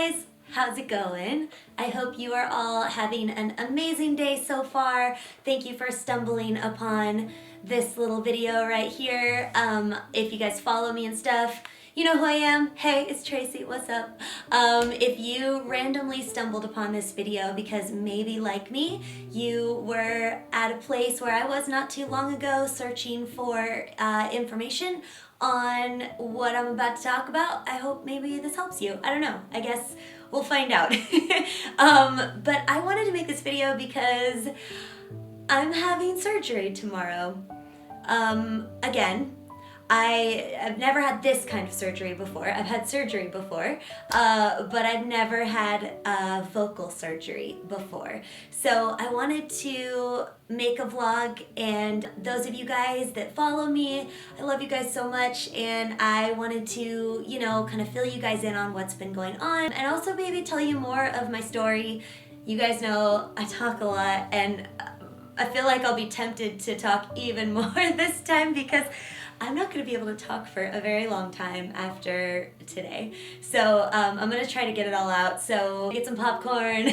guys, how's it going? I hope you are all having an amazing day so far. Thank you for stumbling upon this little video right here. If you guys follow me and stuff, you know who I am. Hey, it's Tracy, what's up? If you randomly stumbled upon this video because maybe like me, you were at a place where I was not too long ago searching for information on what I'm about to talk about, I hope maybe this helps you. I don't know, I guess we'll find out. But I wanted to make this video because I'm having surgery tomorrow. Again, I've never had this kind of surgery before. I've had surgery before, but I've never had vocal surgery before. So I wanted to make a vlog, and those of you guys that follow me, I love you guys so much, and I wanted to, you know, kind of fill you guys in on what's been going on, and also maybe tell you more of my story. You guys know I talk a lot, and I feel like I'll be tempted to talk even more this time because I'm not going to be able to talk for a very long time after today. So I'm going to try to get it all out. So get some popcorn,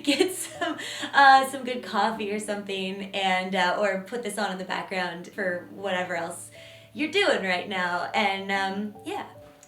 get some good coffee or something, and or put this on in the background for whatever else you're doing right now. And yeah.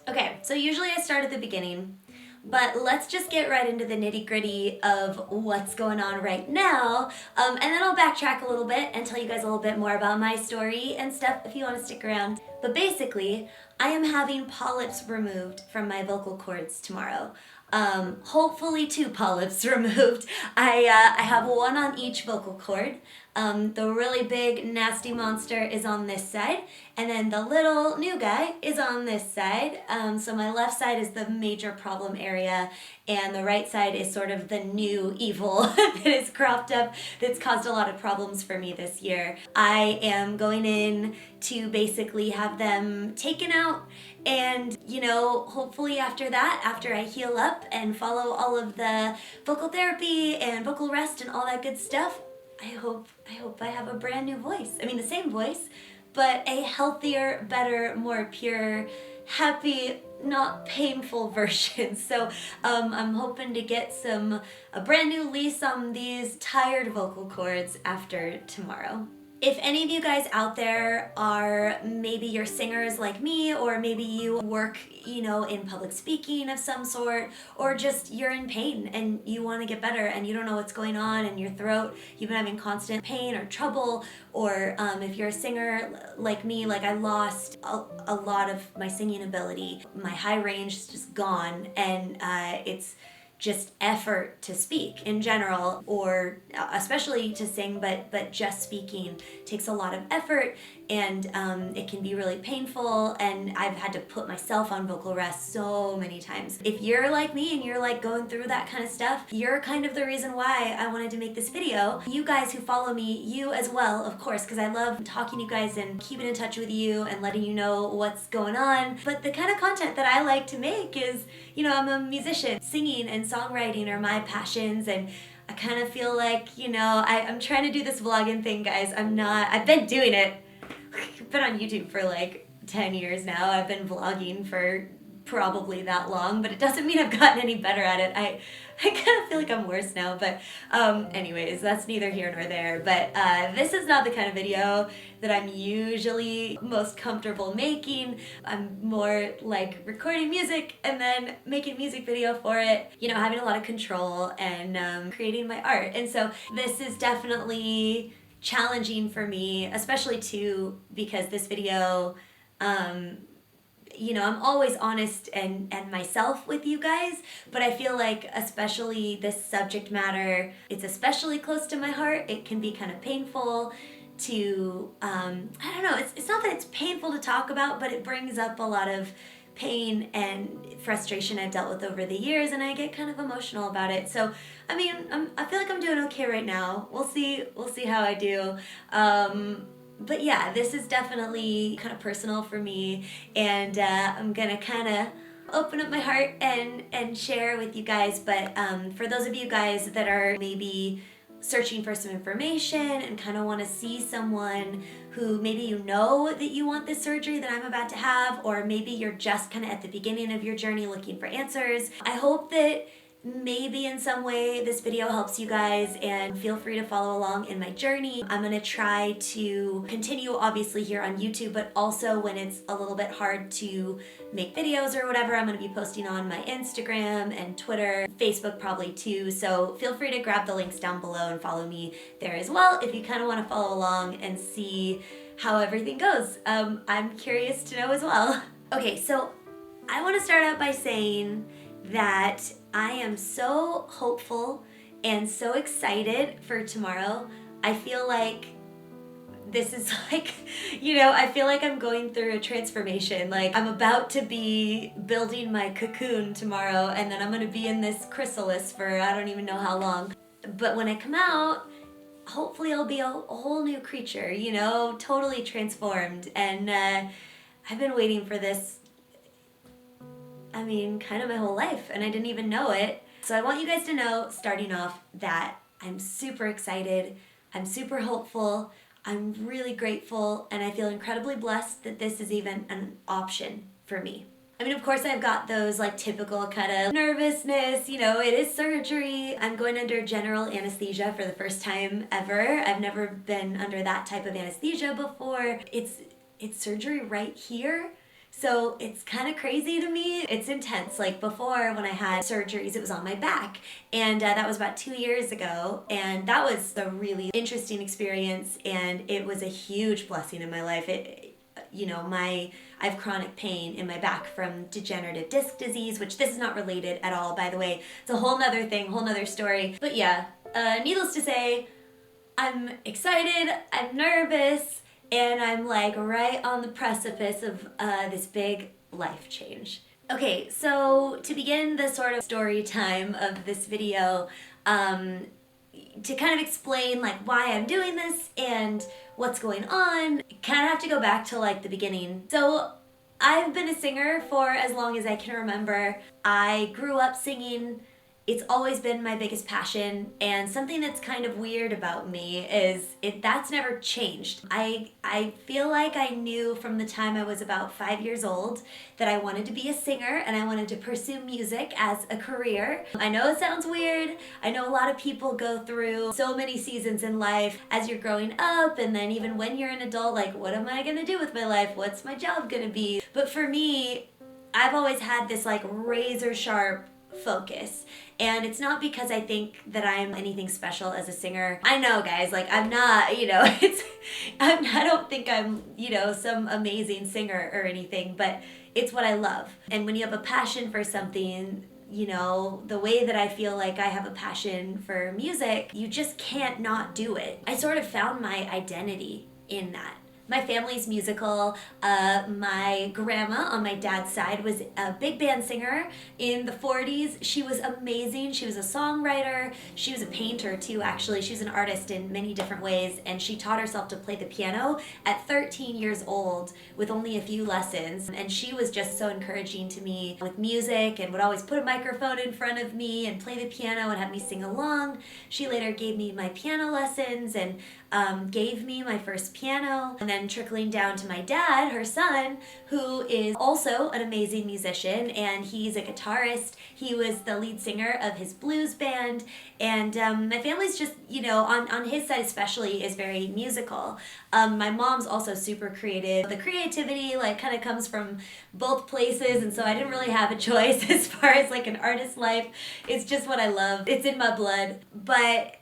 Okay, so usually I start at the beginning, but let's just get right into the nitty-gritty of what's going on right now, and then I'll backtrack a little bit and tell you guys a little bit more about my story and stuff if you want to stick around. But basically, I am having polyps removed from my vocal cords tomorrow. Hopefully 2 polyps removed. I have one on each vocal cord. The really big nasty monster is on this side, and then the little new guy is on this side. So my left side is the major problem area, and the right side is sort of the new evil that is cropped up that's caused a lot of problems for me this year. I am going in to basically have them taken out, and you know, hopefully after that, after I heal up and follow all of the vocal therapy and vocal rest and all that good stuff, I hope I have a brand new voice. I mean, the same voice, but a healthier, better, more pure, happy, not painful version. So I'm hoping to get a brand new lease on these tired vocal cords after tomorrow. If any of you guys out there are, maybe you're singers like me, or maybe you work, you know, in public speaking of some sort, or just you're in pain and you want to get better and you don't know what's going on in your throat, you've been having constant pain or trouble, or if you're a singer like me, like I lost a lot of my singing ability. My high range is just gone, and it's just effort to speak in general, or especially to sing, but just speaking takes a lot of effort, and it can be really painful, and I've had to put myself on vocal rest so many times. If you're like me and you're like going through that kind of stuff, you're kind of the reason why I wanted to make this video. You guys who follow me, you as well, of course, because I love talking to you guys and keeping in touch with you and letting you know what's going on. But the kind of content that I like to make is, you know, I'm a musician. Singing and songwriting are my passions, and I kind of feel like, you know, I'm trying to do this vlogging thing, guys. I've been doing it. I've been on YouTube for like 10 years now. I've been vlogging for probably that long, but it doesn't mean I've gotten any better at it. I kind of feel like I'm worse now, but anyways, that's neither here nor there. But this is not the kind of video that I'm usually most comfortable making. I'm more like recording music and then making a music video for it, you know, having a lot of control and creating my art. And so this is definitely challenging for me, especially too because this video, you know, I'm always honest and myself with you guys, but I feel like especially this subject matter, it's especially close to my heart. It can be kind of painful to, I don't know, it's not that it's painful to talk about, but it brings up a lot of pain and frustration I've dealt with over the years, and I get kind of emotional about it. So, I mean, I feel like I'm doing okay right now. We'll see how I do. But yeah, this is definitely kind of personal for me, and I'm gonna kind of open up my heart and share with you guys. But for those of you guys that are maybe searching for some information and kind of want to see someone who maybe you know that you want this surgery that I'm about to have, or maybe you're just kind of at the beginning of your journey looking for answers. I hope that maybe in some way this video helps you guys, and feel free to follow along in my journey. I'm gonna try to continue obviously here on YouTube, but also when it's a little bit hard to make videos or whatever, I'm gonna be posting on my Instagram and Twitter, Facebook probably too. So feel free to grab the links down below and follow me there as well if you kind of want to follow along and see how everything goes. I'm curious to know as well. Okay, so I want to start out by saying that I am so hopeful and so excited for tomorrow. I feel like this is like, I feel like I'm going through a transformation. Like I'm about to be building my cocoon tomorrow, and then I'm gonna be in this chrysalis for I don't even know how long. But when I come out, hopefully I'll be a whole new creature, totally transformed. And I've been waiting for this, kind of my whole life, and I didn't even know it. So I want you guys to know, starting off, that I'm super excited, I'm super hopeful, I'm really grateful, and I feel incredibly blessed that this is even an option for me. Of course I've got those like typical kind of nervousness, it is surgery. I'm going under general anesthesia for the first time ever. I've never been under that type of anesthesia before. It's surgery right here. So it's kind of crazy to me. It's intense. Like before, when I had surgeries, it was on my back. And that was about 2 years ago. And that was a really interesting experience. And it was a huge blessing in my life. I have chronic pain in my back from degenerative disc disease, which this is not related at all, by the way. It's a whole nother thing, whole nother story. But yeah, needless to say, I'm excited, I'm nervous, and I'm like right on the precipice of this big life change. Okay, so to begin the sort of story time of this video, to kind of explain like why I'm doing this and what's going on, kind of have to go back to like the beginning. So I've been a singer for as long as I can remember. I grew up singing. It's always been my biggest passion, and something that's kind of weird about me is that's never changed. I feel like I knew from the time I was about 5 years old that I wanted to be a singer and I wanted to pursue music as a career. I know it sounds weird. I know a lot of people go through so many seasons in life as you're growing up, and then even when you're an adult, like, what am I gonna do with my life? What's my job gonna be? But for me, I've always had this like razor sharp focus. And it's not because I think that I'm anything special as a singer. I know, guys, like I'm not, I don't think I'm, some amazing singer or anything, but it's what I love. And when you have a passion for something, the way that I feel like I have a passion for music, you just can't not do it. I sort of found my identity in that. My family's musical. My grandma on my dad's side was a big band singer in the 40s. She was amazing. She was a songwriter. She was a painter too, actually. She's an artist in many different ways, and she taught herself to play the piano at 13 years old with only a few lessons. And she was just so encouraging to me with music and would always put a microphone in front of me and play the piano and have me sing along. She later gave me my piano lessons and gave me my first piano, and then trickling down to my dad, her son, who is also an amazing musician, and he's a guitarist. He was the lead singer of his blues band, and my family's just, on his side especially, is very musical. My mom's also super creative. The creativity kind of comes from both places, and so I didn't really have a choice as far as an artist's life. It's just what I love. It's in my blood. But,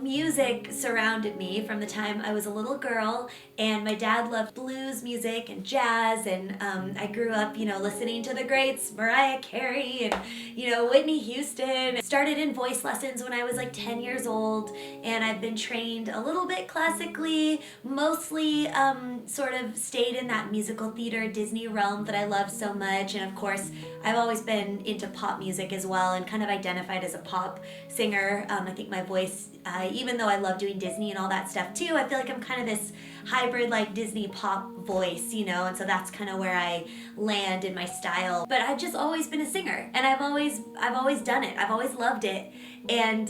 music surrounded me from the time I was a little girl, and my dad loved blues music and jazz, and I grew up, listening to the greats, Mariah Carey and, Whitney Houston. Started in voice lessons when I was 10 years old, and I've been trained a little bit classically, mostly sort of stayed in that musical theater Disney realm that I love so much. And of course, I've always been into pop music as well, and kind of identified as a pop singer. I think my voice, even though I love doing Disney and all that stuff too, I feel like I'm kind of this hybrid Disney pop voice, and so that's kind of where I land in my style. But I've just always been a singer, and I've always done it. I've always loved it, and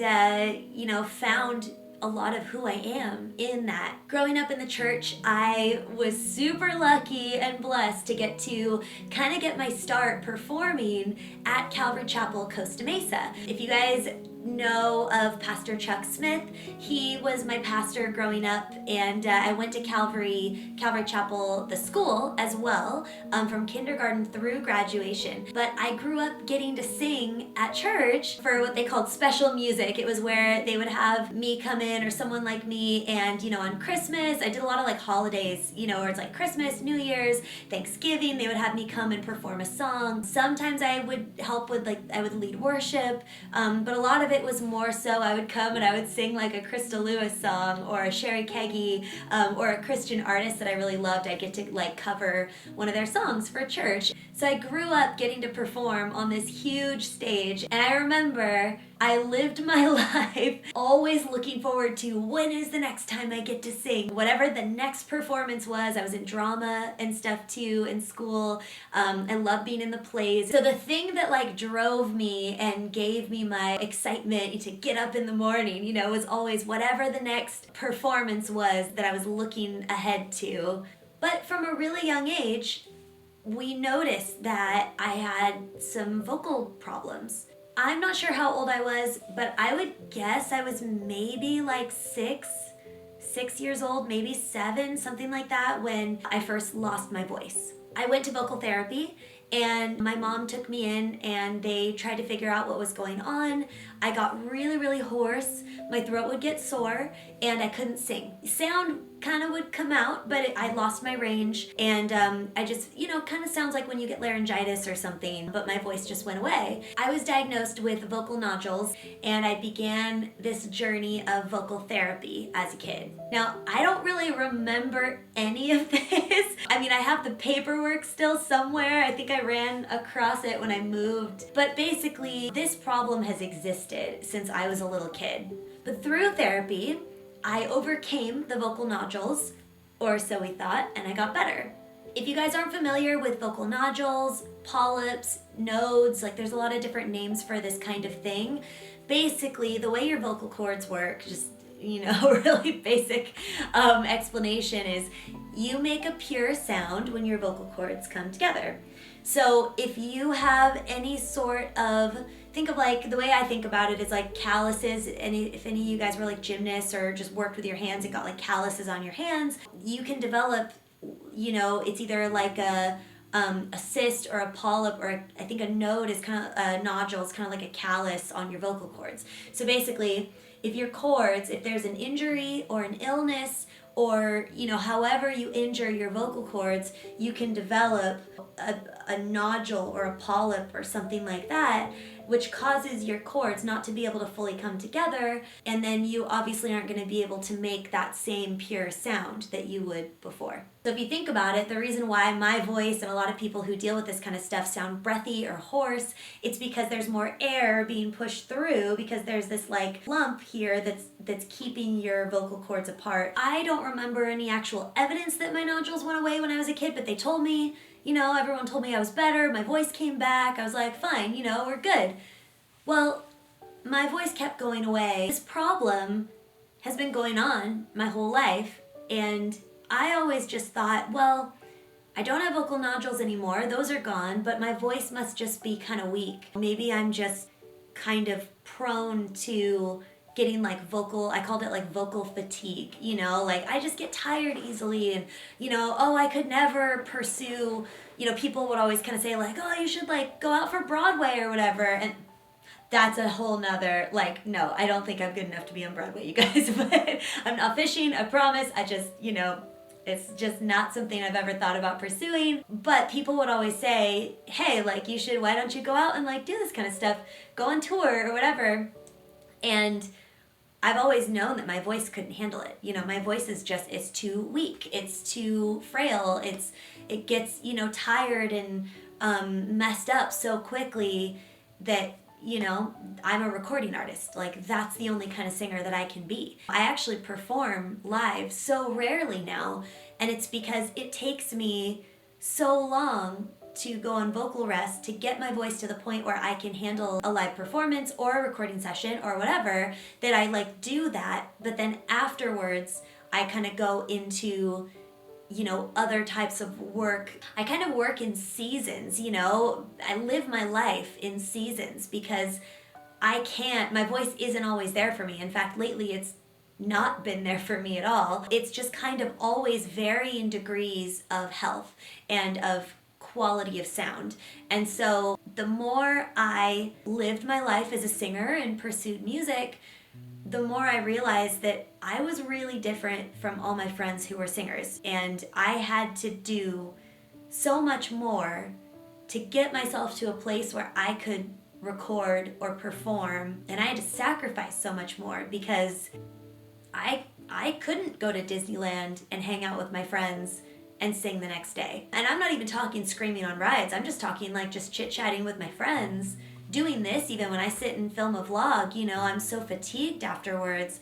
found a lot of who I am in that. Growing up in the church, I was super lucky and blessed to get my start performing at Calvary Chapel, Costa Mesa. If you guys know of Pastor Chuck Smith, he was my pastor growing up, and I went to Calvary Chapel, the school, as well, from kindergarten through graduation. But I grew up getting to sing at church for what they called special music. It was where they would have me come in, or someone like me, and on Christmas, I did a lot of like holidays, where it's like Christmas, New Year's, Thanksgiving, they would have me come and perform a song. Sometimes I would help with, I would lead worship, but a lot of it was more so I would come and I would sing like a Krista Lewis song or a Sherry Keggy, or a Christian artist that I really loved. I get to cover one of their songs for church. So I grew up getting to perform on this huge stage, and I remember I lived my life always looking forward to, when is the next time I get to sing? Whatever the next performance was. I was in drama and stuff too in school. I love being in the plays. So the thing that drove me and gave me my excitement to get up in the morning, was always whatever the next performance was that I was looking ahead to. But from a really young age, we noticed that I had some vocal problems. I'm not sure how old I was, but I would guess I was maybe six years old, maybe 7, something like that, when I first lost my voice. I went to vocal therapy, and my mom took me in and they tried to figure out what was going on. I got really, really hoarse. My throat would get sore and I couldn't sing. Sound kind of would come out, but I lost my range, and I just, kind of sounds like when you get laryngitis or something, but my voice just went away. I was diagnosed with vocal nodules, and I began this journey of vocal therapy as a kid. Now, I don't really remember any of this. I mean, I have the paperwork still somewhere. I think I ran across it when I moved. But basically, this problem has existed since I was a little kid. But through therapy, I overcame the vocal nodules, or so we thought, and I got better. If you guys aren't familiar with vocal nodules, polyps, nodes, there's a lot of different names for this kind of thing. Basically, the way your vocal cords work, just, really basic explanation is you make a pure sound when your vocal cords come together. So if you have any sort of, think of the way I think about it is calluses. If any of you guys were gymnasts or just worked with your hands and got calluses on your hands, you can develop, it's either a cyst or a polyp, or I think a node is kind of a nodule. It's kind of like a callus on your vocal cords. So basically, if your cords, if there's an injury or an illness, or however you injure your vocal cords, you can develop a nodule or a polyp or something like that, which causes your cords not to be able to fully come together, and then you obviously aren't going to be able to make that same pure sound that you would before. So if you think about it, the reason why my voice and a lot of people who deal with this kind of stuff sound breathy or hoarse, it's because there's more air being pushed through, because there's this lump here that's keeping your vocal cords apart. I don't remember any actual evidence that my nodules went away when I was a kid, but they told me, everyone told me I was better, my voice came back, I was like, fine, we're good. Well, my voice kept going away. This problem has been going on my whole life, and I always just thought, well, I don't have vocal nodules anymore, those are gone, but my voice must just be kind of weak. Maybe I'm just kind of prone to getting vocal, I called it vocal fatigue, I just get tired easily, and I could never pursue, people would always kind of say oh, you should go out for Broadway or whatever, and that's a whole nother, no, I don't think I'm good enough to be on Broadway, you guys, but I'm not fishing, I promise. I just, it's just not something I've ever thought about pursuing. But people would always say, hey, you should, why don't you go out and do this kind of stuff, go on tour or whatever. And I've always known that my voice couldn't handle it. My voice is just, it's too weak, it's too frail, it gets, tired and messed up so quickly that I'm a recording artist. That's the only kind of singer that I can be. I actually perform live so rarely now, and it's because it takes me so long to go on vocal rest to get my voice to the point where I can handle a live performance or a recording session or whatever, that I like do that, but then afterwards I kind of go into, you know, other types of work. I kind of work in seasons, you know. I live my life in seasons because my voice isn't always there for me. In fact, lately it's not been there for me at all. It's just kind of always varying degrees of health and of quality of sound. And so the more I lived my life as a singer and pursued music, the more I realized that I was really different from all my friends who were singers. And I had to do so much more to get myself to a place where I could record or perform. And I had to sacrifice so much more because I couldn't go to Disneyland and hang out with my friends and sing the next day. And I'm not even talking screaming on rides. I'm just talking like just chit-chatting with my friends. Doing this, even when I sit and film a vlog, you know, I'm so fatigued afterwards.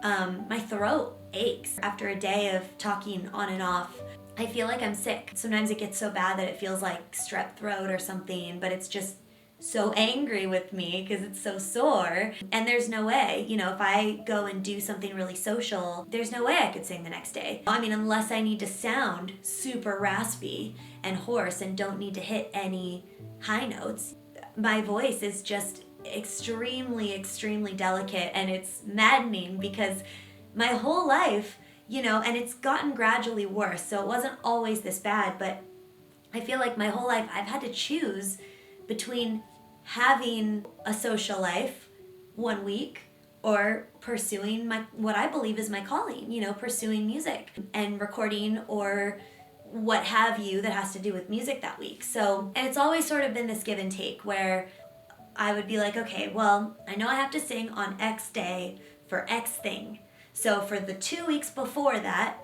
My throat aches after a day of talking on and off. I feel like I'm sick. Sometimes it gets so bad that it feels like strep throat or something, but it's just so angry with me because it's so sore. And there's no way, you know, if I go and do something really social, there's no way I could sing the next day. I mean, unless I need to sound super raspy and hoarse and don't need to hit any high notes. My voice is just extremely, extremely delicate, and it's maddening because my whole life, you know, and it's gotten gradually worse, so it wasn't always this bad, but I feel like my whole life I've had to choose between having a social life one week or pursuing what I believe is my calling, you know, pursuing music and recording or what have you that has to do with music that week. So, and it's always sort of been this give and take where I would be like, okay, well, I know I have to sing on X day for X thing. So for the 2 weeks before that,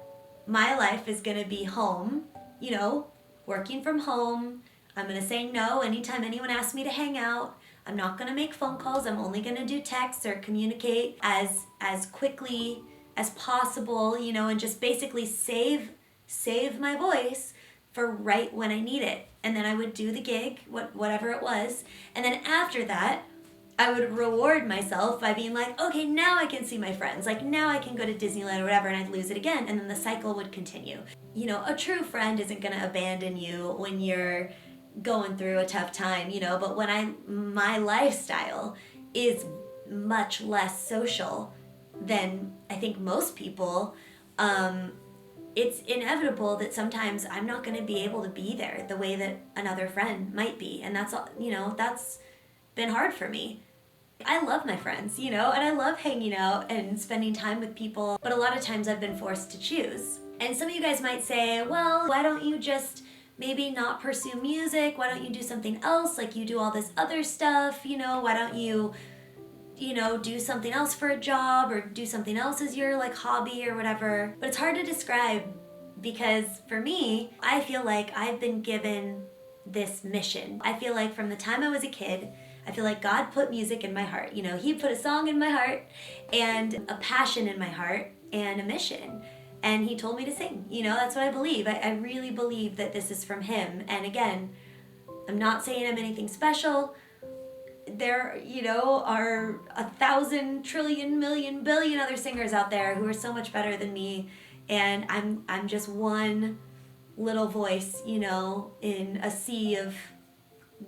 my life is going to be home, you know, working from home. I'm going to say no anytime anyone asks me to hang out. I'm not going to make phone calls. I'm only going to do texts or communicate as quickly as possible, you know, and just basically save my voice for right when I need it. And then I would do the gig, whatever it was. And then after that, I would reward myself by being like, okay, now I can see my friends. Like, now I can go to Disneyland or whatever, and I'd lose it again. And then the cycle would continue. You know, a true friend isn't going to abandon you when you're going through a tough time, you know, but my lifestyle is much less social than I think most people, it's inevitable that sometimes I'm not going to be able to be there the way that another friend might be. And that's, you know, that's been hard for me. I love my friends, you know, and I love hanging out and spending time with people, but a lot of times I've been forced to choose. And some of you guys might say, well, why don't you just maybe not pursue music? Why don't you do something else? Like, you do all this other stuff, you know, why don't you know, do something else for a job or do something else as your like hobby or whatever. But it's hard to describe because for me, I feel like I've been given this mission. I feel like from the time I was a kid, I feel like God put music in my heart. You know, He put a song in my heart and a passion in my heart and a mission. And He told me to sing. You know, that's what I believe. I really believe that this is from Him. And again, I'm not saying I'm anything special. There, you know, are 1,000 trillion million billion other singers out there who are so much better than me, and I'm just one little voice, you know, in a sea of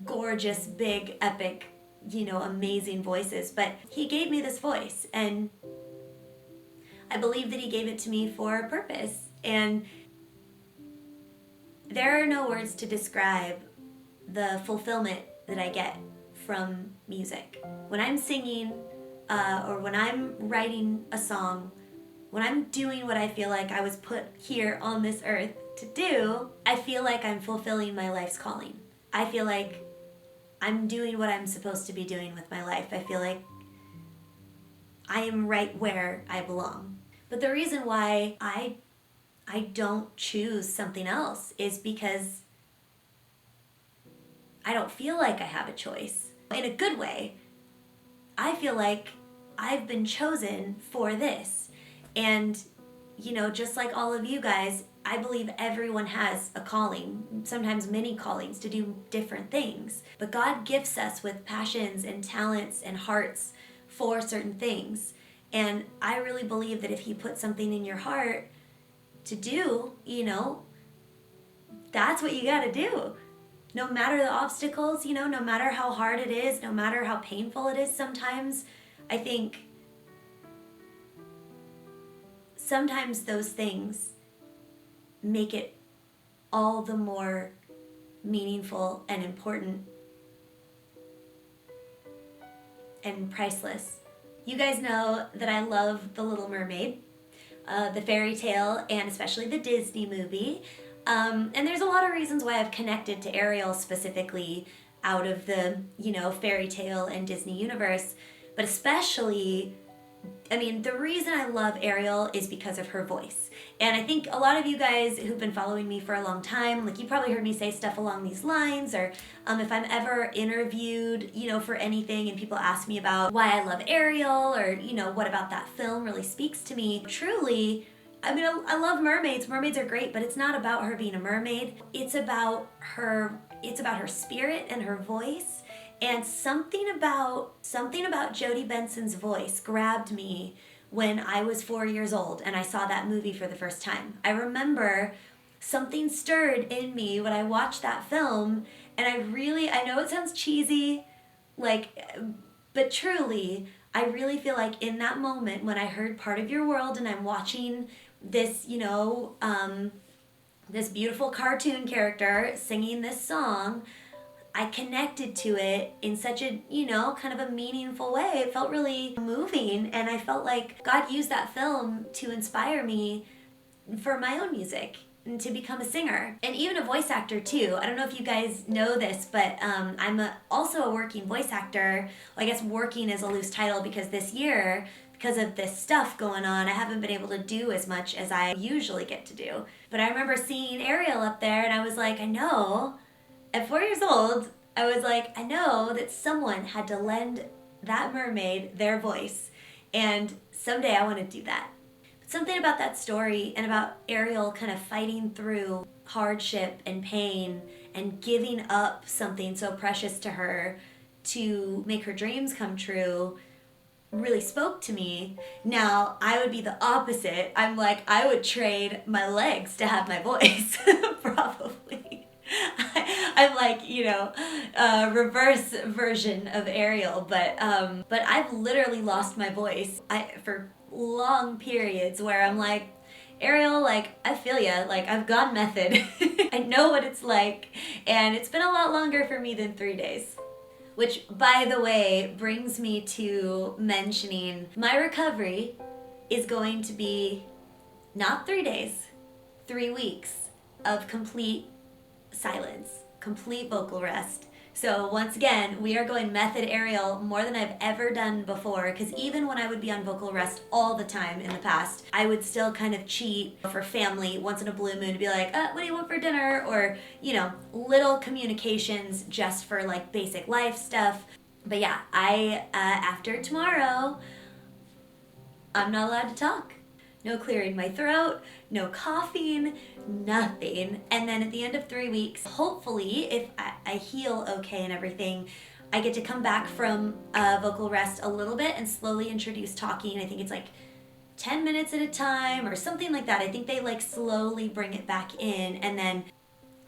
gorgeous, big, epic, you know, amazing voices. But He gave me this voice, and I believe that He gave it to me for a purpose. And there are no words to describe the fulfillment that I get from music. When I'm singing or when I'm writing a song, when I'm doing what I feel like I was put here on this earth to do, I feel like I'm fulfilling my life's calling. I feel like I'm doing what I'm supposed to be doing with my life. I feel like I am right where I belong. But the reason why I don't choose something else is because I don't feel like I have a choice. In a good way, I feel like I've been chosen for this. And, you know, just like all of you guys, I believe everyone has a calling, sometimes many callings to do different things. But God gifts us with passions and talents and hearts for certain things. And I really believe that if He puts something in your heart to do, that's what you got to do. No matter the obstacles, no matter how hard it is, no matter how painful it is sometimes, I think sometimes those things make it all the more meaningful and important and priceless. You guys know that I love The Little Mermaid, the fairy tale, and especially the Disney movie. And there's a lot of reasons why I've connected to Ariel specifically out of the, fairy tale and Disney universe. But especially, the reason I love Ariel is because of her voice. And I think a lot of you guys who've been following me for a long time, you probably heard me say stuff along these lines, or if I'm ever interviewed, for anything and people ask me about why I love Ariel, or, what about that film really speaks to me. Truly, I love mermaids. Mermaids are great, but it's not about her being a mermaid. It's about her spirit and her voice. And something about Jodie Benson's voice grabbed me when I was 4 years old and I saw that movie for the first time. I remember something stirred in me when I watched that film, and I know it sounds cheesy, but truly, I really feel like in that moment when I heard Part of Your World and I'm watching this, this beautiful cartoon character singing this song, I connected to it in such a, kind of a meaningful way. It felt really moving, and I felt like God used that film to inspire me for my own music and to become a singer and even a voice actor too. I don't know if you guys know this, but I'm also a working voice actor. Well, I guess working is a loose title because this year, because of this stuff going on, I haven't been able to do as much as I usually get to do. But I remember seeing Ariel up there and I was like, I know. At 4 years old, I was like, I know that someone had to lend that mermaid their voice, and someday I want to do that. But something about that story and about Ariel kind of fighting through hardship and pain and giving up something so precious to her to make her dreams come true really spoke to me. Now, I would be the opposite. I'm like, I would trade my legs to have my voice, probably. I'm like, reverse version of Ariel, but I've literally lost my voice for long periods where I'm like, Ariel, I feel ya, I've gone method. I know what it's like, and it's been a lot longer for me than 3 days. Which, by the way, brings me to mentioning my recovery is going to be not 3 days, 3 weeks of complete silence, complete vocal rest. So once again, we are going method Ariel more than I've ever done before, because even when I would be on vocal rest all the time in the past, I would still kind of cheat for family once in a blue moon to be like, what do you want for dinner? Or, little communications just for basic life stuff. But yeah, after tomorrow, I'm not allowed to talk. No clearing my throat, no coughing, nothing. And then at the end of 3 weeks, hopefully, if I heal okay and everything, I get to come back from vocal rest a little bit and slowly introduce talking. I think it's 10 minutes at a time or something like that. I think they slowly bring it back in, and then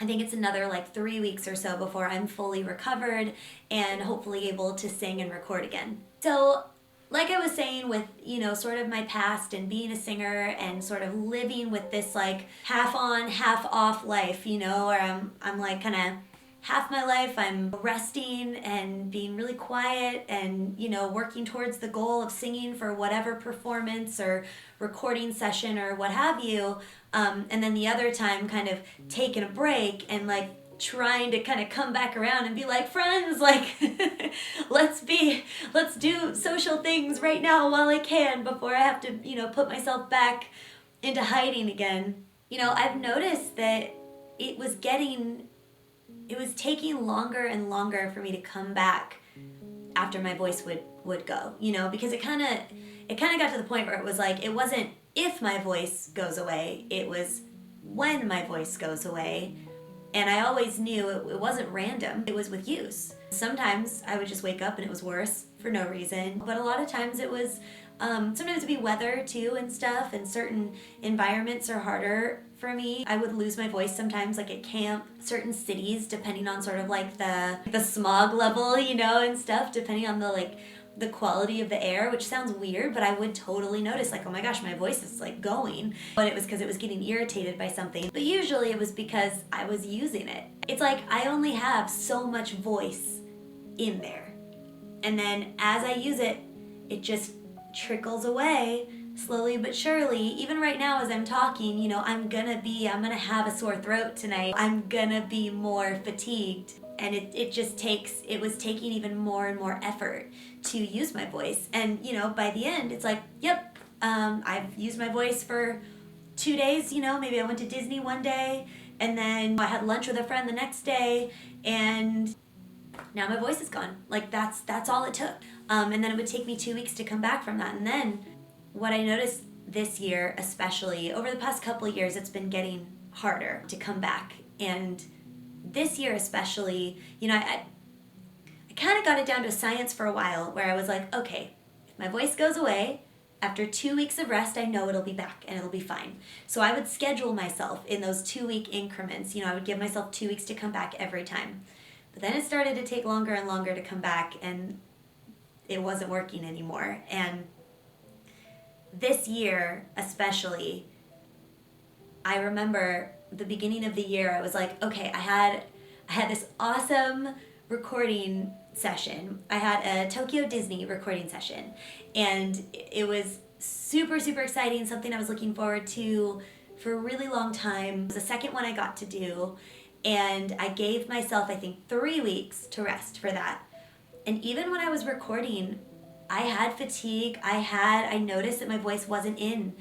I think it's another 3 weeks or so before I'm fully recovered and hopefully able to sing and record again. So like I was saying with, sort of my past and being a singer and sort of living with this half on, half off life, where I'm kind of half my life I'm resting and being really quiet and, working towards the goal of singing for whatever performance or recording session or what have you. And then the other time kind of taking a break and trying to kind of come back around and be friends, let's do social things right now while I can before I have to, put myself back into hiding again. I've noticed that it was taking longer and longer for me to come back after my voice would go, because it kind of got to the point where it was it wasn't if my voice goes away, it was when my voice goes away. And I always knew it wasn't random, it was with use. Sometimes I would just wake up and it was worse for no reason, but a lot of times it was, sometimes it'd be weather too and stuff, and certain environments are harder for me. I would lose my voice sometimes, like at camp, certain cities, depending on sort of like the smog level, you know, and stuff, depending on the quality of the air, which sounds weird, but I would totally notice, like, oh my gosh, my voice is like going. But it was because it was getting irritated by something. But usually it was because I was using it. It's like I only have so much voice in there. And then as I use it, it just trickles away slowly but surely. Even right now as I'm talking, you know, I'm gonna have a sore throat tonight. I'm gonna be more fatigued. And it was taking even more and more effort to use my voice. And, you know, by the end, it's like, yep, I've used my voice for 2 days, you know, maybe I went to Disney one day, and then I had lunch with a friend the next day, and now my voice is gone. Like, that's all it took. And then it would take me 2 weeks to come back from that. And then what I noticed this year, especially, over the past couple of years, it's been getting harder to come back. And this year especially, you know, I kind of got it down to science for a while, where I was like, okay, if my voice goes away, after 2 weeks of rest, I know it'll be back and it'll be fine. So I would schedule myself in those 2-week increments. You know, I would give myself 2 weeks to come back every time. But then it started to take longer and longer to come back, and it wasn't working anymore. And this year especially, I remember the beginning of the year, I was like, okay, I had this awesome recording session. I had a Tokyo Disney recording session, and it was super, super exciting, something I was looking forward to for a really long time. It was the second one I got to do, and I gave myself, I think, 3 weeks to rest for that. And even when I was recording, I had fatigue. I noticed that my voice wasn't in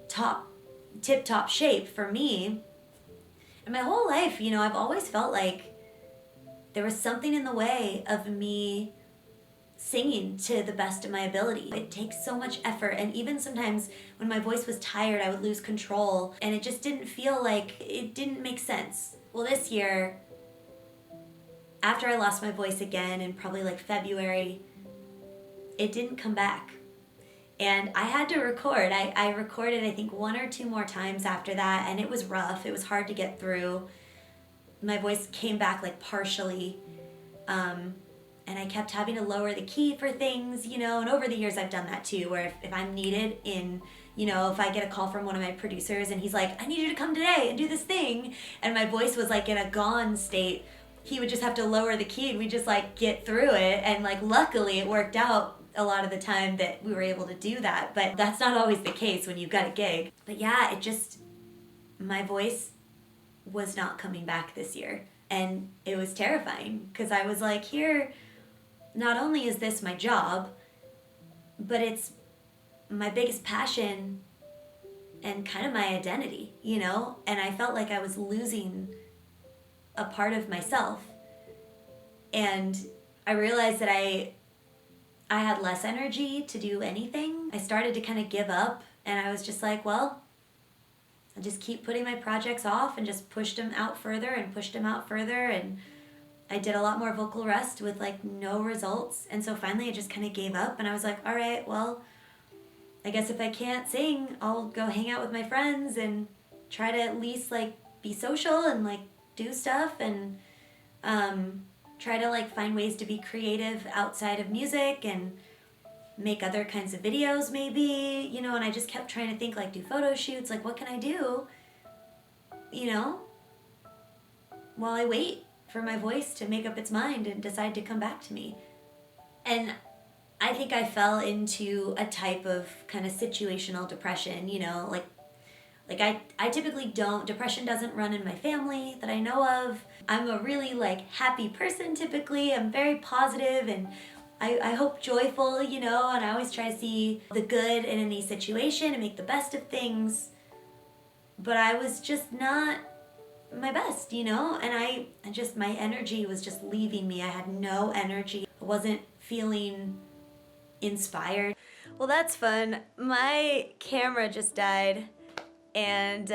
tip-top shape for me. And my whole life, you know, I've always felt like there was something in the way of me singing to the best of my ability. It takes so much effort, and even sometimes when my voice was tired, I would lose control, and it just didn't feel like, it didn't make sense. Well, this year, after I lost my voice again in probably like February, it didn't come back. And I had to record. I recorded, I think, 1 or 2 more times after that, and it was rough. It was hard to get through. My voice came back like partially, and I kept having to lower the key for things, you know, and over the years I've done that too, where if I'm needed in, you know, if I get a call from one of my producers and he's like, I need you to come today and do this thing, and my voice was like in a gone state, he would just have to lower the key and we just like get through it. And like luckily it worked out a lot of the time that we were able to do that, but that's not always the case when you've got a gig. But yeah, my voice was not coming back this year, and it was terrifying because I was like, here, not only is this my job, but it's my biggest passion and kind of my identity, you know? And I felt like I was losing a part of myself. And I realized that I had less energy to do anything. I started to kind of give up, and I was just like, well, I just keep putting my projects off, and just pushed them out further and pushed them out further. And I did a lot more vocal rest with like no results. And so finally I just kind of gave up, and I was like, all right, well, I guess if I can't sing, I'll go hang out with my friends and try to at least like be social and like do stuff, and try to like find ways to be creative outside of music and make other kinds of videos maybe, you know. And I just kept trying to think, like, do photo shoots, like what can I do, you know, while I wait for my voice to make up its mind and decide to come back to me. And I think I fell into a type of kind of situational depression, you know, like I typically don't, depression doesn't run in my family that I know of. I'm a really like happy person typically. I'm very positive, and I hope joyful, you know, and I always try to see the good in any situation and make the best of things. But I was just not my best, you know, and my energy was just leaving me. I had no energy. I wasn't feeling inspired. Well, that's fun. My camera just died, and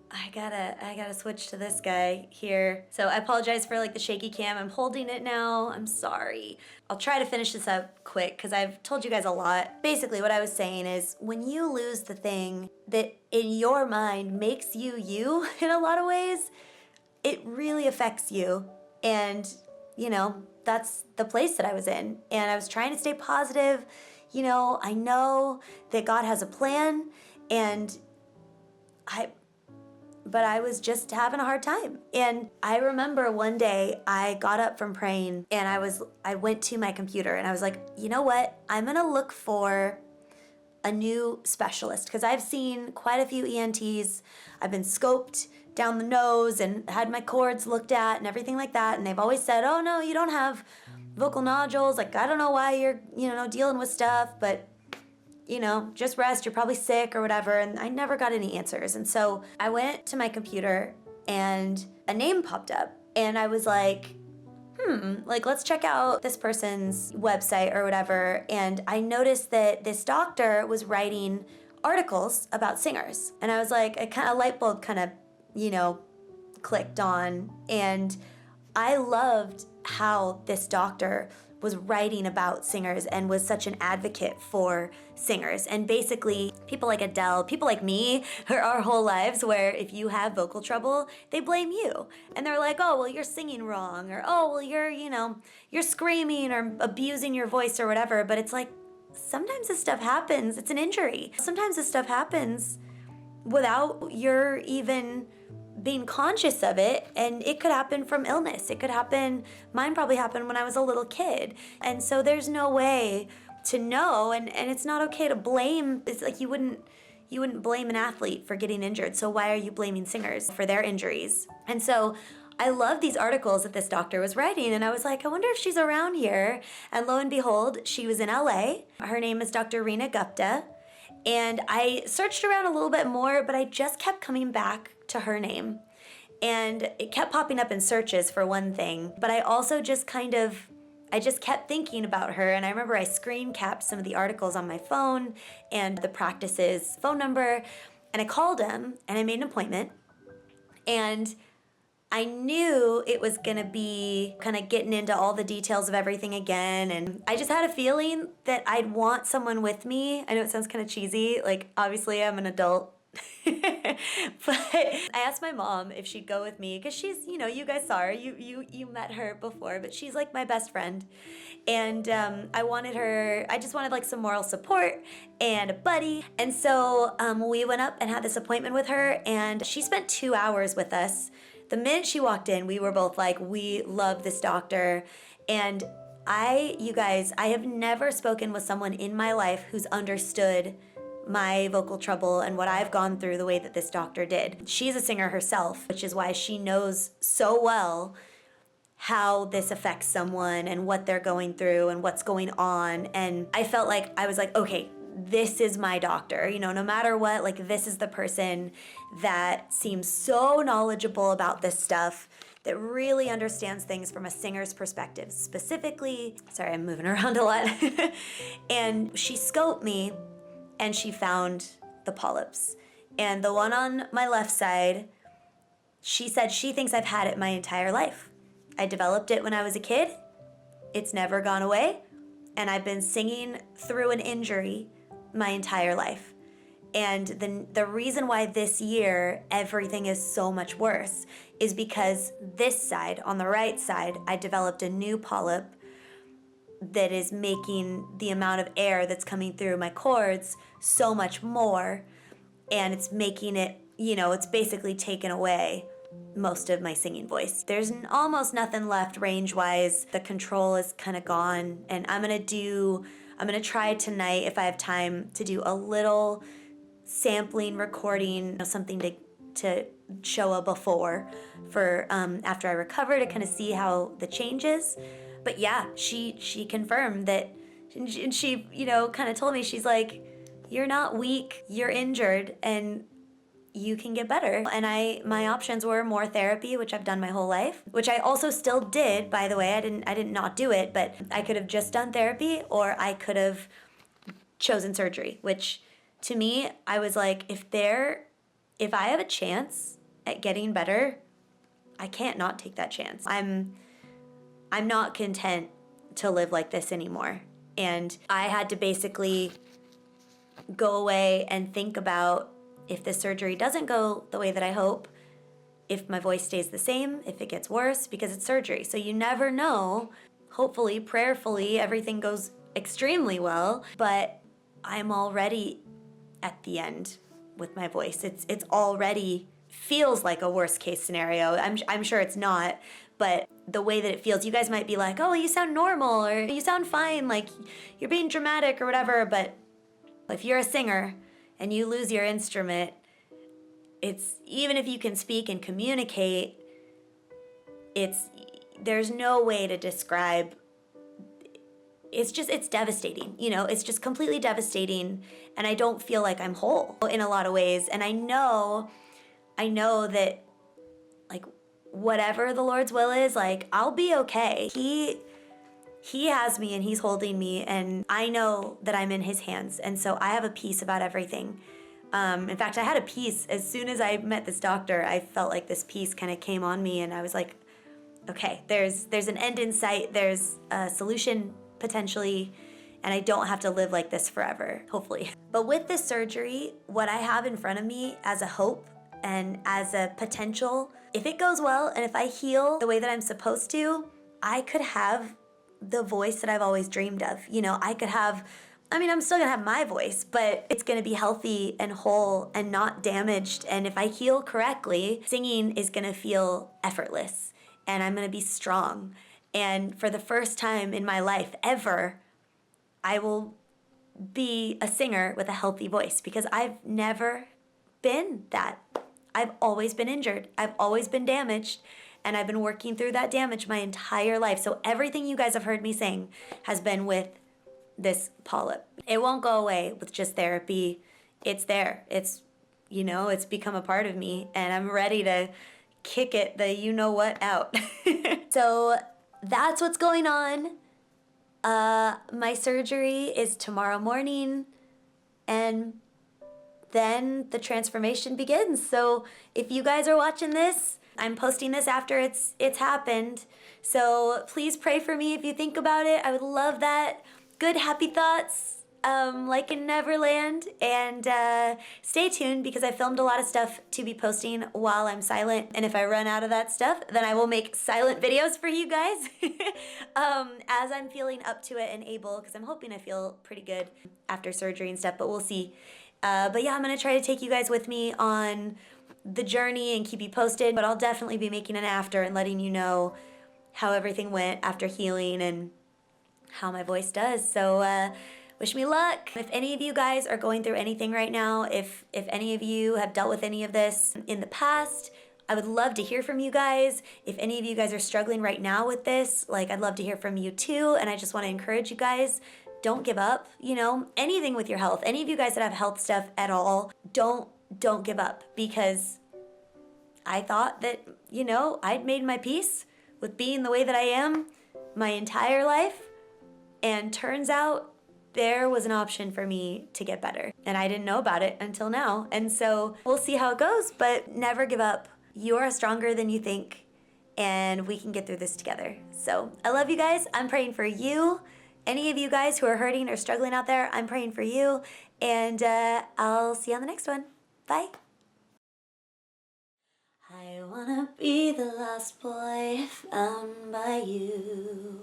I gotta switch to this guy here. So I apologize for like the shaky cam. I'm holding it now. I'm sorry. I'll try to finish this up quick because I've told you guys a lot. Basically what I was saying is when you lose the thing that in your mind makes you you in a lot of ways, it really affects you. And, you know, that's the place that I was in. And I was trying to stay positive. You know, I know that God has a plan, and but I was just having a hard time. And I remember one day I got up from praying and I went to my computer and I was like, you know what? I'm gonna look for a new specialist because I've seen quite a few ENTs. I've been scoped down the nose and had my chords looked at and everything like that. And they've always said, oh no, you don't have vocal nodules. Like, I don't know why you're, dealing with stuff, but just rest, you're probably sick or whatever. And I never got any answers. And so I went to my computer and a name popped up and I was like, let's check out this person's website or whatever. And I noticed that this doctor was writing articles about singers. And I was like, a light bulb kind of, clicked on. And I loved how this doctor was writing about singers and was such an advocate for singers. And basically, people like Adele, people like me, our whole lives, where if you have vocal trouble, they blame you. And they're like, oh, well, you're singing wrong, or oh, well, you're screaming or abusing your voice or whatever. But it's like, sometimes this stuff happens. It's an injury. Sometimes this stuff happens without your even being conscious of it, and it could happen from illness. It could happen, mine probably happened when I was a little kid. And so there's no way to know, and it's not okay to blame. It's like you wouldn't blame an athlete for getting injured. So why are you blaming singers for their injuries? And so I love these articles that this doctor was writing, and I was like, I wonder if she's around here. And lo and behold, she was in LA. Her name is Dr. Reena Gupta. And I searched around a little bit more, but I just kept coming back to her name. And it kept popping up in searches for one thing. But I also just kept thinking about her. And I remember I screen capped some of the articles on my phone and the practice's phone number. And I called him and I made an appointment. And I knew it was gonna be kind of getting into all the details of everything again. And I just had a feeling that I'd want someone with me. I know it sounds kind of cheesy. Like, obviously I'm an adult. But I asked my mom if she'd go with me because she's, you guys saw her, you met her before, but she's like my best friend. And I just wanted like some moral support and a buddy. And so we went up and had this appointment with her, and she spent 2 hours with us. The minute she walked in, we were both like, we love this doctor. And you guys, I have never spoken with someone in my life who's understood my vocal trouble and what I've gone through the way that this doctor did. She's a singer herself, which is why she knows so well how this affects someone and what they're going through and what's going on. And I felt like, I was like, okay, this is my doctor, no matter what, like this is the person that seems so knowledgeable about this stuff, that really understands things from a singer's perspective. Specifically, sorry, I'm moving around a lot. And she scoped me and she found the polyps. And the one on my left side, she said she thinks I've had it my entire life. I developed it when I was a kid. It's never gone away. And I've been singing through an injury my entire life. And the reason why this year everything is so much worse is because this side, on the right side, I developed a new polyp that is making the amount of air that's coming through my chords so much more. And it's making it, it's basically taken away most of my singing voice. There's almost nothing left range-wise. The control is kind of gone. And I'm gonna try tonight, if I have time, to do a little sampling, recording, something to show a before for after I recover, to kind of see how the change is. But yeah, she confirmed that, and she kind of told me, she's like, you're not weak, you're injured, and you can get better. And my options were more therapy, which I've done my whole life, which I also still did, by the way. I didn't not do it, but I could have just done therapy, or I could have chosen surgery, which to me, I was like, if I have a chance at getting better, I can't not take that chance. I'm not content to live like this anymore. And I had to basically go away and think about, if the surgery doesn't go the way that I hope, if my voice stays the same, if it gets worse, because it's surgery. So you never know. Hopefully, prayerfully, everything goes extremely well, but I'm already at the end with my voice. It's already feels like a worst case scenario. I'm sure it's not, but the way that it feels, you guys might be like, oh, you sound normal, or you sound fine, like you're being dramatic or whatever, but if you're a singer and you lose your instrument, it's, even if you can speak and communicate, there's no way to describe. It's devastating, you know, it's just completely devastating, and I don't feel like I'm whole in a lot of ways. And I know that, like, whatever the Lord's will is, like, I'll be okay. He has me and he's holding me, and I know that I'm in his hands, and so I have a peace about everything. In fact, I had a peace as soon as I met this doctor. I felt like this peace kind of came on me, and I was like, okay, there's an end in sight, there's a solution potentially, and I don't have to live like this forever, hopefully. But with this surgery, what I have in front of me as a hope and as a potential, if it goes well and if I heal the way that I'm supposed to, I could have the voice that I've always dreamed of. You know, I could have, I mean, I'm still gonna have my voice, but it's gonna be healthy and whole and not damaged. And if I heal correctly, singing is gonna feel effortless, and I'm gonna be strong. And for the first time in my life ever, I will be a singer with a healthy voice, because I've never been that. I've always been injured. I've always been damaged, and I've been working through that damage my entire life. So everything you guys have heard me sing has been with this polyp. It won't go away with just therapy. It's there. It's, you know, it's become a part of me, and I'm ready to kick it the you know what out. So that's what's going on. My surgery is tomorrow morning, and then the transformation begins. So if you guys are watching this, I'm posting this after it's happened. So please pray for me if you think about it. I would love that. Good, happy thoughts, like in Neverland. And stay tuned, because I filmed a lot of stuff to be posting while I'm silent. And if I run out of that stuff, then I will make silent videos for you guys as I'm feeling up to it and able, because I'm hoping I feel pretty good after surgery and stuff, but we'll see. But yeah, I'm going to try to take you guys with me on the journey and keep you posted, but I'll definitely be making an after and letting you know how everything went after healing and how my voice does. So wish me luck. If any of you guys are going through anything right now, if any of you have dealt with any of this in the past, I would love to hear from you guys. If any of you guys are struggling right now with this, like, I'd love to hear from you too. And I just want to encourage you guys, don't give up. You know, anything with your health, any of you guys that have health stuff at all, don't give up, because I thought that, you know, I'd made my peace with being the way that I am my entire life, and turns out there was an option for me to get better, and I didn't know about it until now. And so we'll see how it goes, but never give up. You are stronger than you think, and we can get through this together. So I love you guys. I'm praying for you. Any of you guys who are hurting or struggling out there, I'm praying for you, and I'll see you on the next one. Bye. I wanna be the lost boy found by you,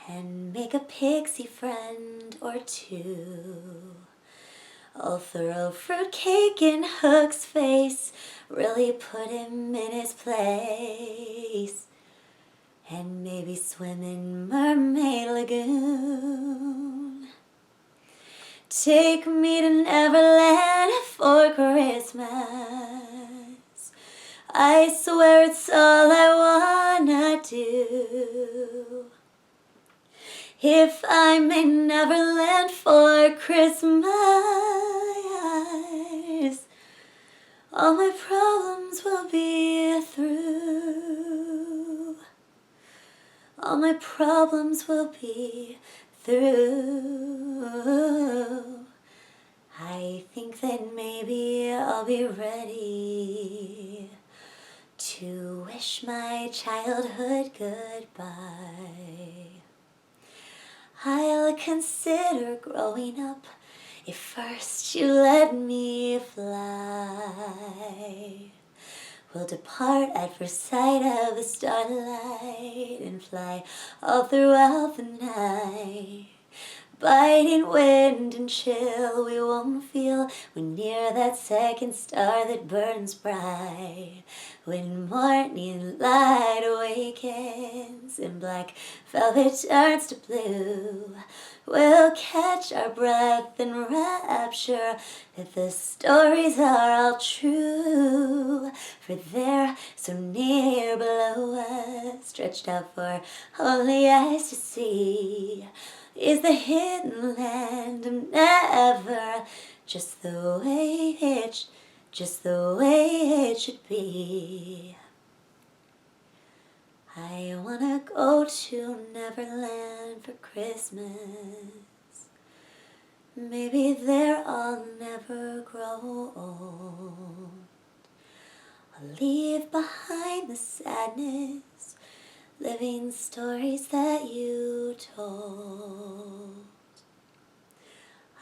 and make a pixie friend or two. I'll throw fruitcake in Hook's face, really put him in his place, and maybe swim in Mermaid Lagoon. Take me to Neverland for Christmas. I swear it's all I wanna do. If I'm in Neverland for Christmas, all my problems will be through. All my problems will be through. I think that maybe I'll be ready to wish my childhood goodbye. I'll consider growing up if first you let me fly. We'll depart at first sight of the starlight and fly all throughout the night. Biting wind and chill we won't feel when near that second star that burns bright. When morning light awakens and black velvet turns to blue, we'll catch our breath in rapture that the stories are all true. For there, so near below us, stretched out for only eyes to see, is the hidden land of never, just the way it should be. I wanna go to Neverland for Christmas. Maybe there I'll never grow old. I'll leave behind the sadness, living stories that you told.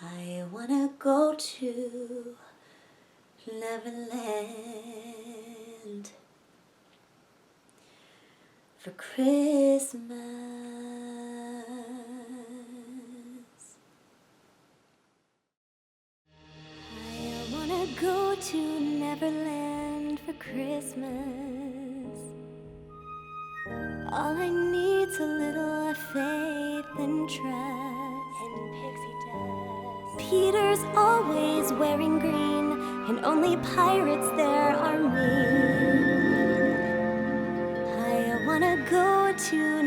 I wanna go to Neverland for Christmas. I wanna go to Neverland for Christmas. All I need's a little faith and trust. And Pixie does. Peter's always wearing green, and only pirates there are me. I wanna go to